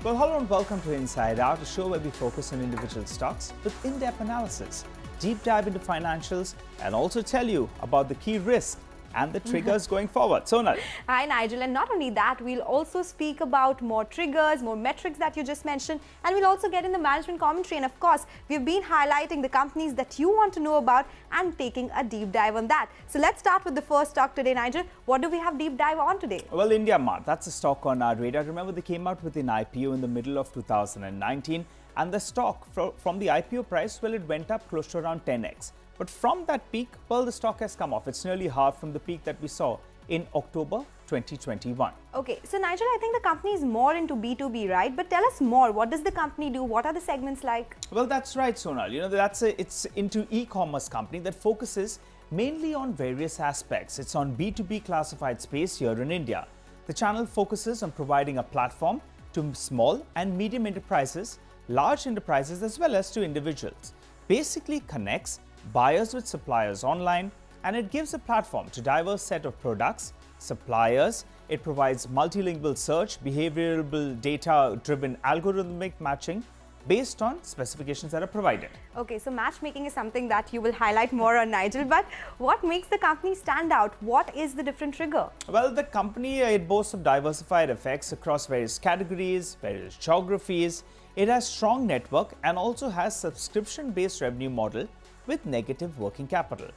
Well, hello and welcome to Inside Out, a show where we focus on individual stocks with in-depth analysis, deep dive into financials, and also tell you about the key risks and the triggers going forward. Sonal. Hi Nigel, and not only that, we'll also speak about more triggers, more metrics that you just mentioned, and we'll also get in the management commentary. And of course, we've been highlighting the companies that you want to know about and taking a deep dive on that. So let's start with the first stock today, Nigel. What do we have deep dive on today? Well, Indiamart, that's a stock on our radar. Remember, they came out with an IPO in the middle of 2019, and the stock from the IPO price, well, it went up close to around 10x. But from that peak, well, the stock has come off. It's nearly half from the peak that we saw in October 2021. Okay, so Nigel, I think the company is more into B2B, right? But tell us more. What does the company do? What are the segments like? Well, that's right, Sonal. You know, it's into e-commerce company that focuses mainly on various aspects. It's on B2B classified space here in India. The channel focuses on providing a platform to small and medium enterprises, large enterprises, as well as to individuals. Basically connects buyers with suppliers online, and it gives a platform to diverse set of products, suppliers. It provides multilingual search, behavioral data-driven algorithmic matching based on specifications that are provided. Okay, so matchmaking is something that you will highlight more on, Nigel, but what makes the company stand out? What is the different trigger? Well, the company, it boasts of diversified effects across various categories, various geographies. It has strong network and also has subscription-based revenue model with negative working capital.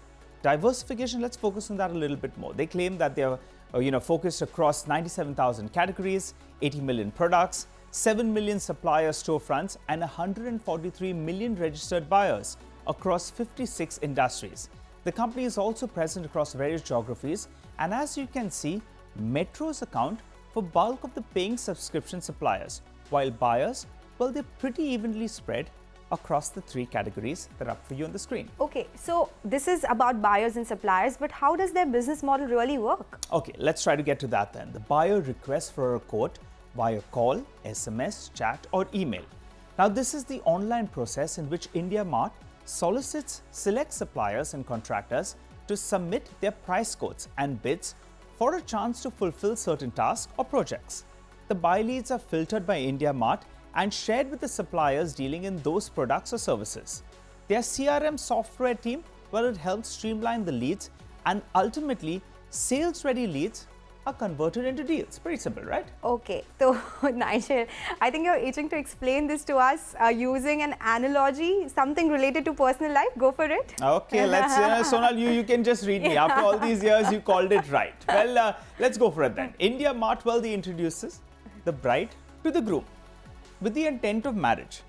Diversification, let's focus on that a little bit more. They claim that they are focused across 97,000 categories, 80 million products, 7 million supplier storefronts, and 143 million registered buyers across 56 industries. The company is also present across various geographies, and as you can see, metros account for bulk of the paying subscription suppliers, while buyers, well, they're pretty evenly spread across the three categories that are up for you on the screen. Okay, so this is about buyers and suppliers, but how does their business model really work? Okay, let's try to get to that then. The buyer requests for a quote via call, SMS, chat, or email. Now, this is the online process in which Indiamart solicits select suppliers and contractors to submit their price quotes and bids for a chance to fulfill certain tasks or projects. The buy leads are filtered by Indiamart and shared with the suppliers dealing in those products or services. Their CRM software team, well, it helps streamline the leads, and ultimately, sales-ready leads are converted into deals. Pretty simple, right? Okay, so Nigel, I think you're itching to explain this to us using an analogy, something related to personal life. Go for it. Okay, let's, Sonal, you can just read me. After all these years, you called it right. Well, let's go for it then. Indiamart, well, they introduces the bride to the groom with the intent of marriage.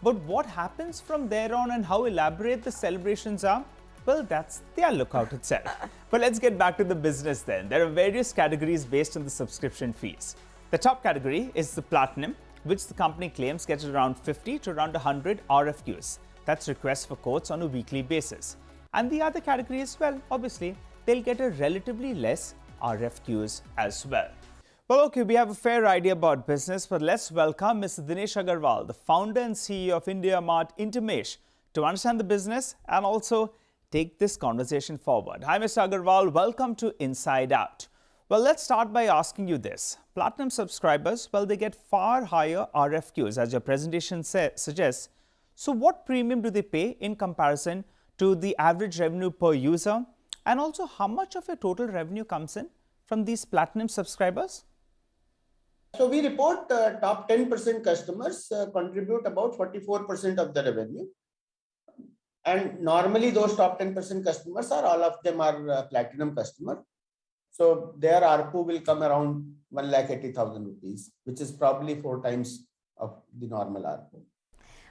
But what happens from there on and how elaborate the celebrations are, well, that's their lookout itself. But let's get back to the business then. There are various categories based on the subscription fees. The top category is the Platinum, which the company claims gets around 50 to around 100 RFQs. That's requests for quotes on a weekly basis. And the other categories, well, obviously, they'll get a relatively less RFQs as well. Well, okay, we have a fair idea about business, but let's welcome Mr. Dinesh Agarwal, the founder and CEO of Indiamart Intermesh, to understand the business and also take this conversation forward. Hi, Mr. Agarwal. Welcome to Inside Out. Well, let's start by asking you this. Platinum subscribers, well, they get far higher RFQs, as your presentation suggests. So what premium do they pay in comparison to the average revenue per user? And also, how much of your total revenue comes in from these Platinum subscribers? So we report top 10% customers contribute about 44% of the revenue. And normally those top 10% customers are, all of them are Platinum customer. So their ARPU will come around 1,80,000 rupees, which is probably 4 times of the normal ARPU.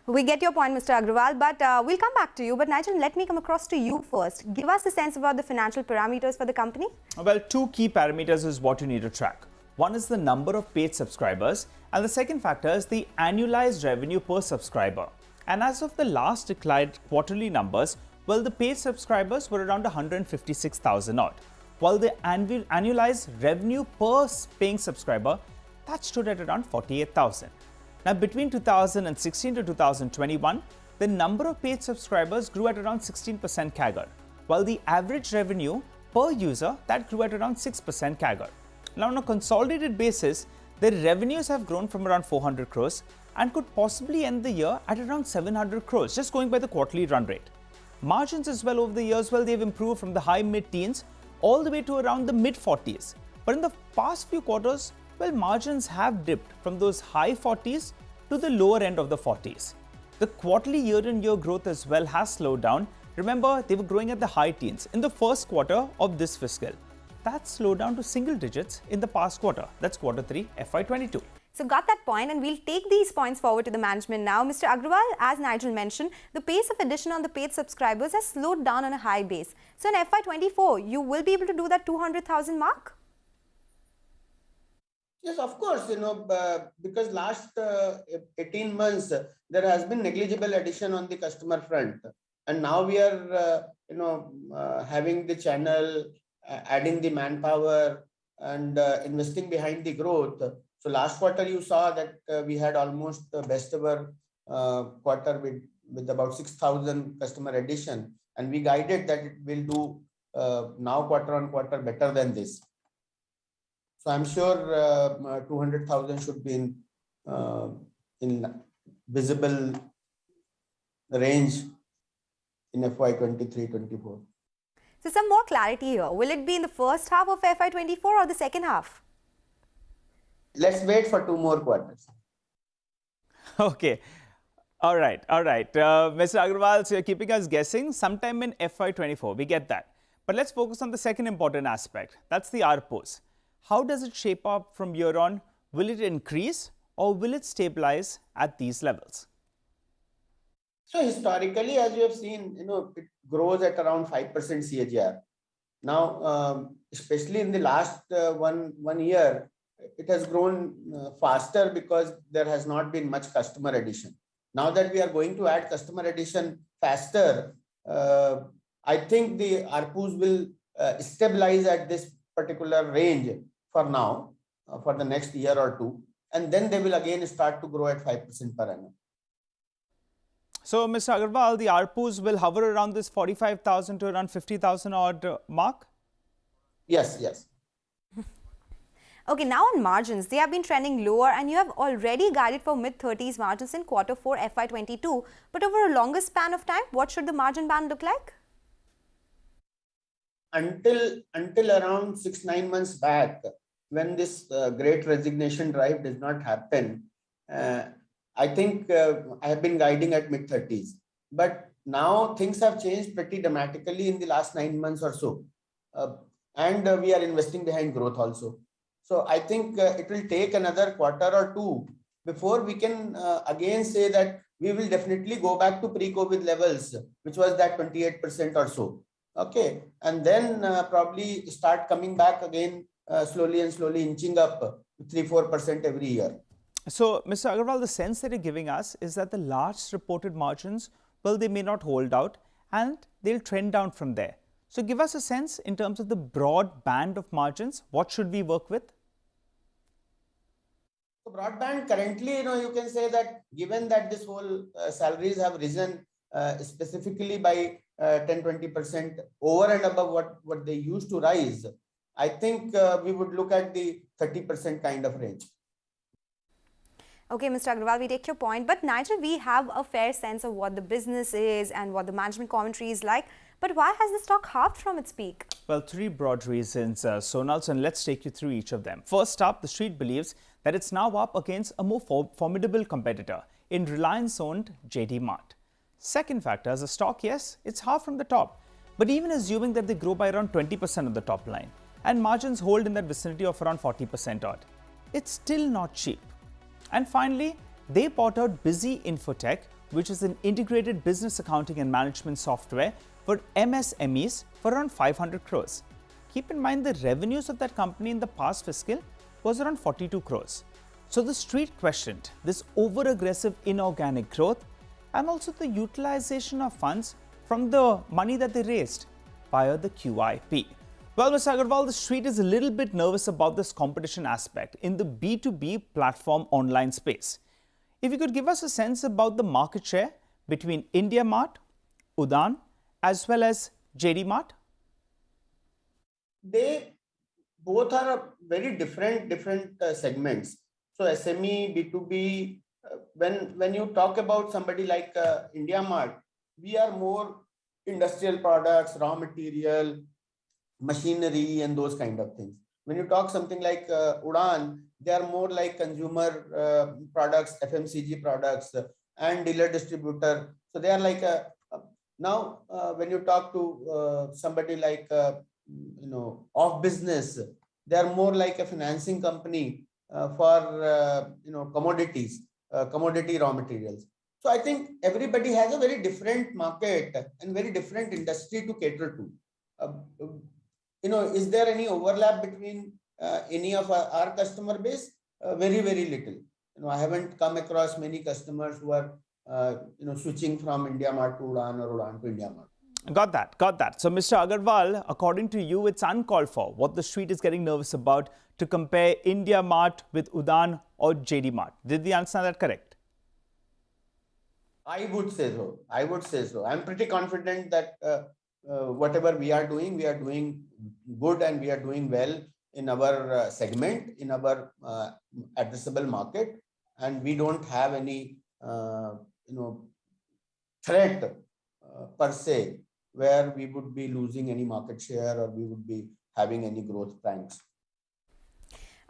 We get your point, Mr. Agarwal, but we'll come back to you. But Nigel, let me come across to you first. Give us a sense about the financial parameters for the company. Well, 2 key parameters is what you need to track. One is the number of paid subscribers, and the second factor is the annualized revenue per subscriber. And as of the last declared quarterly numbers, well, the paid subscribers were around 156,000 odd, while the annualized revenue per paying subscriber, that stood at around 48,000. Now, between 2016 to 2021, the number of paid subscribers grew at around 16% CAGR, while the average revenue per user, that grew at around 6% CAGR. Now, on a consolidated basis, Their revenues have grown from around 400 crores and could possibly end the year at around 700 crores, just going by the quarterly run rate. Margins as well over the years, well, they've improved from the high mid-teens all the way to around the mid-40s. But in the past few quarters, well, margins have dipped from those high 40s to the lower end of the 40s. The quarterly year-on-year growth as well has slowed down. Remember, they were growing at the high teens in the first quarter of this fiscal. That slowed down to single digits in the past quarter. That's quarter 3, FY22. So got that point, and we'll take these points forward to the management now. Mr. Agrawal, as Nigel mentioned, the pace of addition on the paid subscribers has slowed down on a high base. So in FY24, you will be able to do that 200,000 mark? Yes, of course, because last 18 months, there has been negligible addition on the customer front. And now we are, having the channel, adding the manpower and investing behind the growth. So last quarter, you saw that we had almost the best ever quarter with about 6,000 customer addition. And we guided that it will do now quarter on quarter better than this. So I'm sure 200,000 should be in visible range in FY23-24. So some more clarity here. Will it be in the first half of FY24 or the second half? Let's wait for 2 more quarters. Okay. All right. Mr. Agrawal, so you're keeping us guessing sometime in FY24. We get that. But let's focus on the second important aspect. That's the ARPUs. How does it shape up from here on? Will it increase or will it stabilize at these levels? So historically, as you have seen, it grows at around 5% CAGR. Now, especially in the last one year, it has grown faster because there has not been much customer addition. Now that we are going to add customer addition faster, I think the ARPUs will stabilize at this particular range for now, for the next year or two, and then they will again start to grow at 5% per annum. So, Mr. Agrawal, the ARPUs will hover around this 45,000 to around 50,000 odd mark? Yes. Okay, now on margins, they have been trending lower and you have already guided for mid-30s margins in quarter 4 FY22. But over a longer span of time, what should the margin band look like? Until around 6-9 months back, when this great resignation drive did not happen, I think I have been guiding at mid-30s. But now things have changed pretty dramatically in the last 9 months or so. And we are investing behind growth also. So I think it will take another quarter or two before we can again say that we will definitely go back to pre-COVID levels, which was that 28% or so. Okay. And then probably start coming back again slowly inching up 3-4% every year. So, Mr. Agrawal, the sense that you're giving us is that the large reported margins, well, they may not hold out and they'll trend down from there. So, give us a sense in terms of the broad band of margins. What should we work with? So, broadband currently, you can say that given that this whole salaries have risen specifically by 10-20% over and above what they used to rise, I think we would look at the 30% kind of range. Okay, Mr. Agrawal, we take your point. But Nigel, we have a fair sense of what the business is and what the management commentary is like. But why has the stock halved from its peak? Well, 3 broad reasons, Sonal, and let's take you through each of them. First up, the street believes that it's now up against a more formidable competitor in Reliance-owned JD Mart. Second factor is the stock, yes, it's half from the top. But even assuming that they grow by around 20% on the top line and margins hold in that vicinity of around 40% odd, it's still not cheap. And finally, they bought out Busy Infotech, which is an integrated business accounting and management software for MSMEs for around 500 crores. Keep in mind the revenues of that company in the past fiscal was around 42 crores. So the street questioned this over-aggressive inorganic growth and also the utilization of funds from the money that they raised via the QIP. Well, Mr. Agrawal, the street is a little bit nervous about this competition aspect in the B2B platform online space. If you could give us a sense about the market share between Indiamart, Udaan, as well as JD Mart? They both are very different segments. So SME, B2B, when you talk about somebody like IndiaMart, we are more industrial products, raw material, machinery, and those kind of things. When you talk something like Udaan, they are more like consumer products, FMCG products, and dealer distributor. So they are like now when you talk to somebody like off business, they are more like a financing company for commodities, commodity raw materials. So I think everybody has a very different market and very different industry to cater to. Is there any overlap between any of our customer base? Very, very little. I haven't come across many customers who are, switching from IndiaMart to Udaan or Udaan to IndiaMart. Got that, got that. So, Mr. Agarwal, according to you, it's uncalled for. What the street is getting nervous about to compare IndiaMart with Udaan or JD Mart. Did we understand that correct? I would say so. I would say so. I'm pretty confident that whatever we are doing good and we are doing well in our segment, in our addressable market, and we don't have any threat per se where we would be losing any market share or we would be having any growth plans.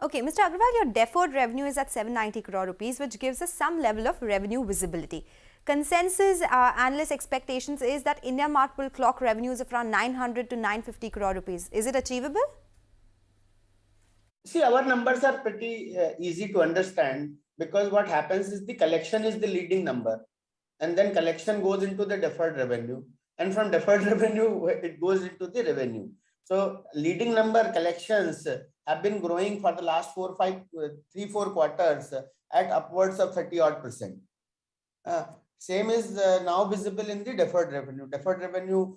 Okay, Mr. Agarwal, your deferred revenue is at 790 crore rupees, which gives us some level of revenue visibility. Consensus analyst expectations is that IndiaMart will clock revenues of around 900 to 950 crore rupees. Is it achievable? See, our numbers are pretty easy to understand, because what happens is the collection is the leading number, and then collection goes into the deferred revenue, and from deferred revenue it goes into the revenue. So leading number collections have been growing for the last 4 quarters at upwards of 30% odd. Same is now visible in the deferred revenue. Deferred revenue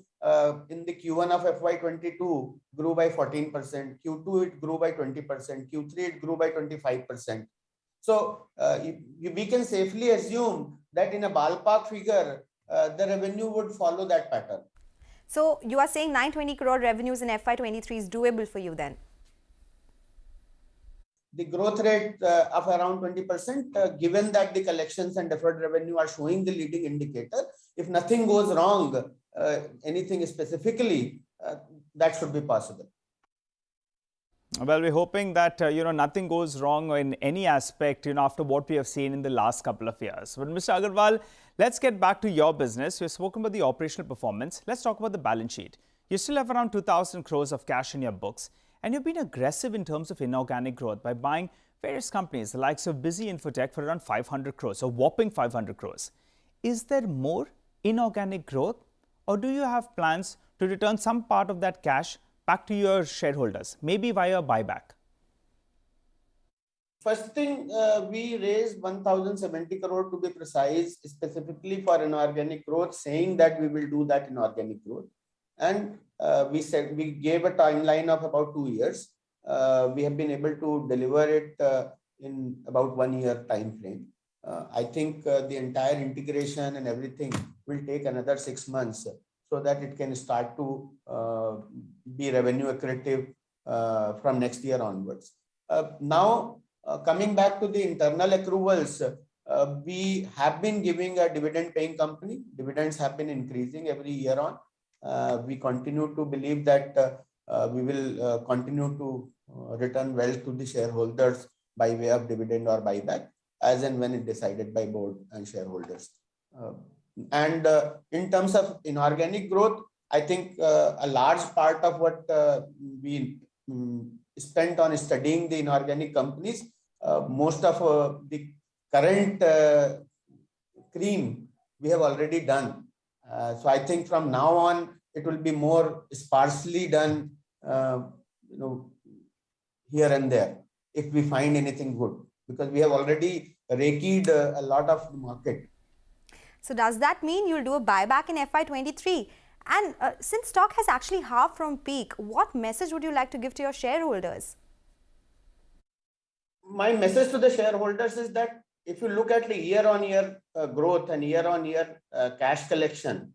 in the Q1 of FY22 grew by 14%. Q2 it grew by 20%. Q3 it grew by 25%. So we can safely assume that in a ballpark figure, the revenue would follow that pattern. So you are saying 920 crore revenues in FY23 is doable for you then? The growth rate of around 20%, given that the collections and deferred revenue are showing the leading indicator, if nothing goes wrong, anything specifically, that should be possible. Well, we're hoping that, nothing goes wrong in any aspect, after what we have seen in the last couple of years. But Mr. Agarwal, let's get back to your business. We've spoken about the operational performance. Let's talk about the balance sheet. You still have around 2,000 crores of cash in your books. And you've been aggressive in terms of inorganic growth by buying various companies, the likes of Busy Infotech, for around 500 crores, a whopping 500 crores. Is there more inorganic growth, or do you have plans to return some part of that cash back to your shareholders, maybe via buyback? First thing, we raised 1,070 crore to be precise, specifically for inorganic growth, saying that we will do that inorganic growth. And we said we gave a timeline of about 2 years. We have been able to deliver it in about 1 year time frame. I think the entire integration and everything will take another 6 months so that it can start to be revenue accretive from next year onwards. Now, coming back to the internal accruals, we have been giving a dividend paying company. Dividends have been increasing every year on. We continue to believe that we will continue to return wealth to the shareholders by way of dividend or buyback, as and when it decided by board and shareholders. And in terms of inorganic growth, I think a large part of what we spent on studying the inorganic companies, most of the current cream we have already done. So I think from now on, it will be more sparsely done, here and there, if we find anything good, because we have already raked a lot of the market. So does that mean you'll do a buyback in FY23? And since stock has actually halved from peak, what message would you like to give to your shareholders? My message to the shareholders is that if you look at the year-on-year growth and year-on-year cash collection,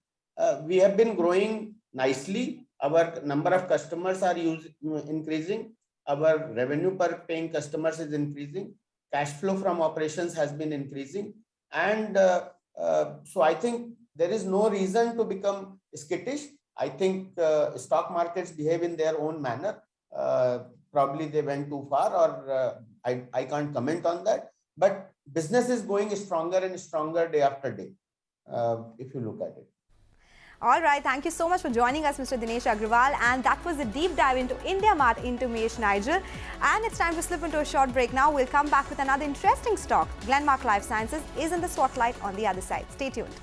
we have been growing nicely. Our number of customers are increasing. Our revenue per paying customers is increasing. cash flow from operations has been increasing. And so I think there is no reason to become skittish. I think stock markets behave in their own manner. Probably they went too far, or I can't comment on that. But business is going stronger and stronger day after day, if you look at it. All right, thank you so much for joining us, Mr. Dinesh Agrawal. And that was a deep dive into Indiamart Intermesh, Nigel. And it's time to slip into a short break now. We'll come back with another interesting stock. Glenmark Life Sciences is in the Swotlight on the other side. Stay tuned.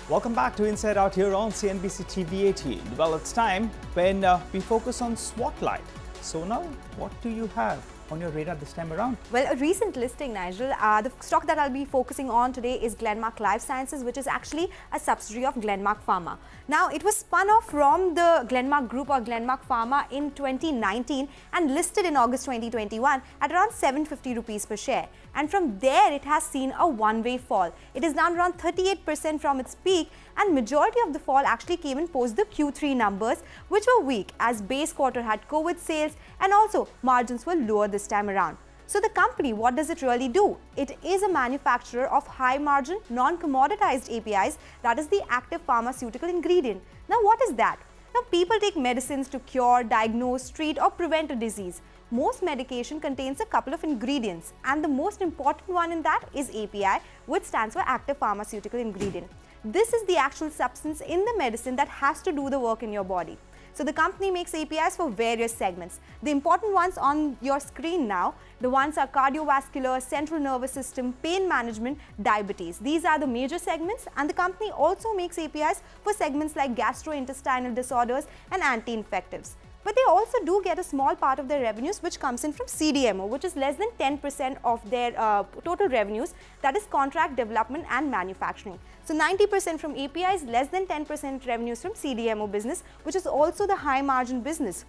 Welcome back to Inside Out here on CNBC-TV18. Well, it's time when we focus on Swotlight. Sonal, what do you have on your radar this time around? Well, a recent listing, Nigel. The stock that I'll be focusing on today is Glenmark Life Sciences, which is actually a subsidiary of Glenmark Pharma. Now, it was spun off from the Glenmark Group or Glenmark Pharma in 2019 and listed in August 2021 at around 750 rupees per share. And from there, it has seen a one-way fall. It is down around 38% from its peak, and majority of the fall actually came in post the Q3 numbers, which were weak as base quarter had COVID sales and also margins were lower this time around. So the company, what does it really do? It is a manufacturer of high-margin, non-commoditized APIs, that is the active pharmaceutical ingredient. Now, what is that? Now, people take medicines to cure, diagnose, treat or prevent a disease. Most medication contains a couple of ingredients, and the most important one in that is API, which stands for active pharmaceutical ingredient. This is the actual substance in the medicine that has to do the work in your body. So the company makes APIs for various segments. The important ones on your screen now, the ones are cardiovascular, central nervous system, pain management, diabetes. These are the major segments, and the company also makes APIs for segments like gastrointestinal disorders and anti-infectives. But they also do get a small part of their revenues which comes in from CDMO, which is less than 10% of their total revenues, that is contract development and manufacturing. So 90% from APIs, less than 10% revenues from CDMO business, which is also the high margin business.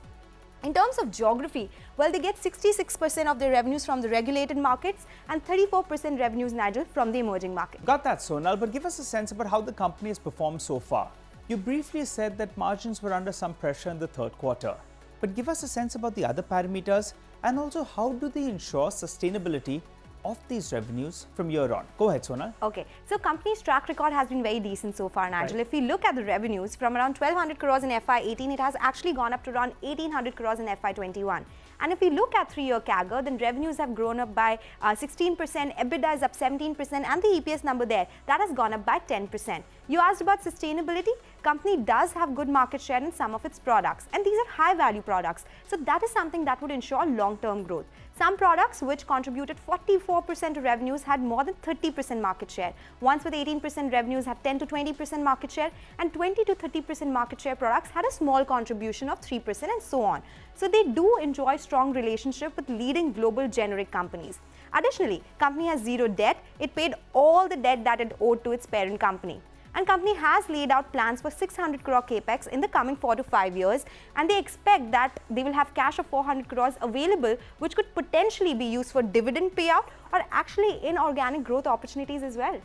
In terms of geography, well, they get 66% of their revenues from the regulated markets and 34% revenues, Nigel, from the emerging market. Got that, Sonal, but give us a sense about how the company has performed so far. You briefly said that margins were under some pressure in the third quarter, but give us a sense about the other parameters and also how do they ensure sustainability of these revenues from here on. Go ahead, Sonal. Okay, so company's track record has been very decent so far, Nigel. Right. If we look at the revenues from around 1200 crores in FY18, it has actually gone up to around 1800 crores in FY21. And if we look at 3-year CAGR, then revenues have grown up by 16%, EBITDA is up 17%, and the EPS number there, that has gone up by 10%. You asked about sustainability. Company does have good market share in some of its products, and these are high value products. So that is something that would ensure long-term growth. Some products which contributed 44% of revenues had more than 30% market share. Ones with 18% revenues had 10 to 20% market share, and 20 to 30% market share products had a small contribution of 3% and so on. So they do enjoy strong relationship with leading global generic companies. Additionally, company has zero debt. It paid all the debt that it owed to its parent company. And company has laid out plans for 600 crore capex in the coming 4 to 5 years, and they expect that they will have cash of 400 crores available, which could potentially be used for dividend payout or actually inorganic growth opportunities as well.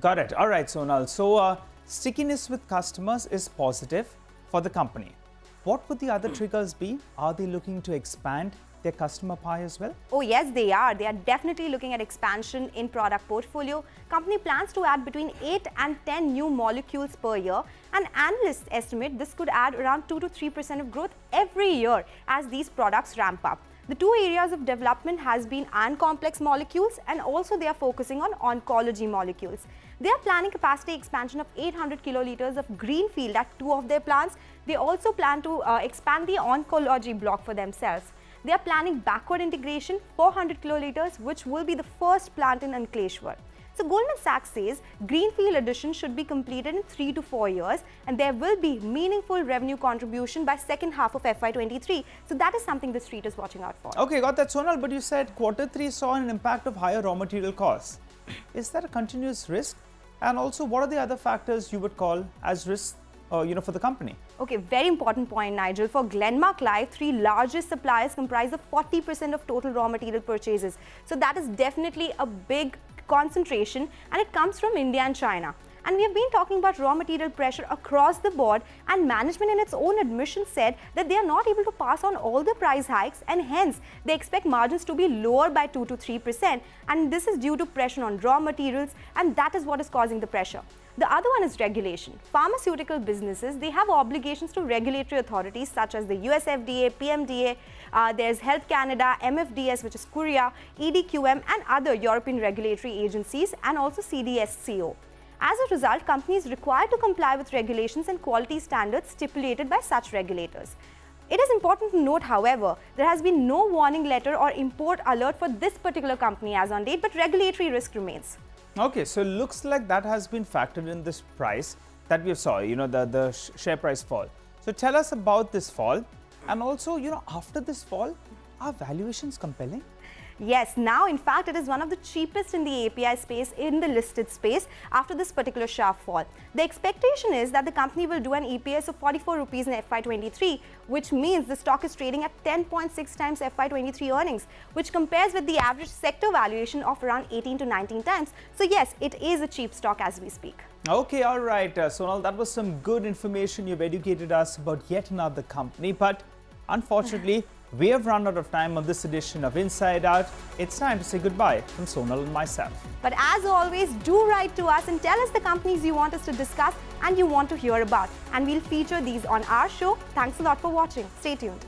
Got it. All right, Sonal. So stickiness with customers is positive for the company. What would the other triggers be? Are they looking to expand their customer pie as well? Oh yes, they are. They are definitely looking at expansion in product portfolio. Company plans to add between 8 and 10 new molecules per year, and analysts estimate this could add around 2 to 3% of growth every year as these products ramp up. The two areas of development has been iron complex molecules, and also they are focusing on oncology molecules. They are planning capacity expansion of 800 kiloliters of greenfield at 2 of their plants. They also plan to expand the oncology block for themselves. They are planning backward integration, 400 kiloliters, which will be the first plant in Ankleshwar. So Goldman Sachs says greenfield addition should be completed in 3 to 4 years, and there will be meaningful revenue contribution by second half of FY23. So that is something the street is watching out for. Okay, got that, Sonal. But you said Q3 saw an impact of higher raw material costs. Is that a continuous risk? And also, what are the other factors you would call as risks for the company? Okay, very important point, Nigel. For Glenmark Life, 3 largest suppliers comprise of 40% of total raw material purchases. So that is definitely a big concentration, and it comes from India and China. And we have been talking about raw material pressure across the board, and management in its own admission said that they are not able to pass on all the price hikes, and hence they expect margins to be lower by 2 to 3%, and this is due to pressure on raw materials, and that is what is causing the pressure. The other one is regulation. Pharmaceutical businesses, they have obligations to regulatory authorities such as the US FDA, PMDA, there's Health Canada, MFDS, which is Korea, EDQM, and other European regulatory agencies, and also CDSCO. As a result, companies required to comply with regulations and quality standards stipulated by such regulators. It is important to note, however, there has been no warning letter or import alert for this particular company as on date, but regulatory risk remains. Okay, so looks like that has been factored in this price that we saw, the share price fall. So tell us about this fall, and also, after this fall, are valuations compelling? Yes, now in fact it is one of the cheapest in the API space, in the listed space, after this particular sharp fall. The expectation is that the company will do an EPS of 44 rupees in FY23, which means the stock is trading at 10.6 times FY23 earnings, which compares with the average sector valuation of around 18 to 19 times. So yes, it is a cheap stock as we speak. Okay, all right, Sonal, that was some good information. You've educated us about yet another company, but unfortunately, we have run out of time on this edition of Inside Out. It's time to say goodbye from Sonal and myself. But as always, do write to us and tell us the companies you want us to discuss and you want to hear about. And we'll feature these on our show. Thanks a lot for watching. Stay tuned.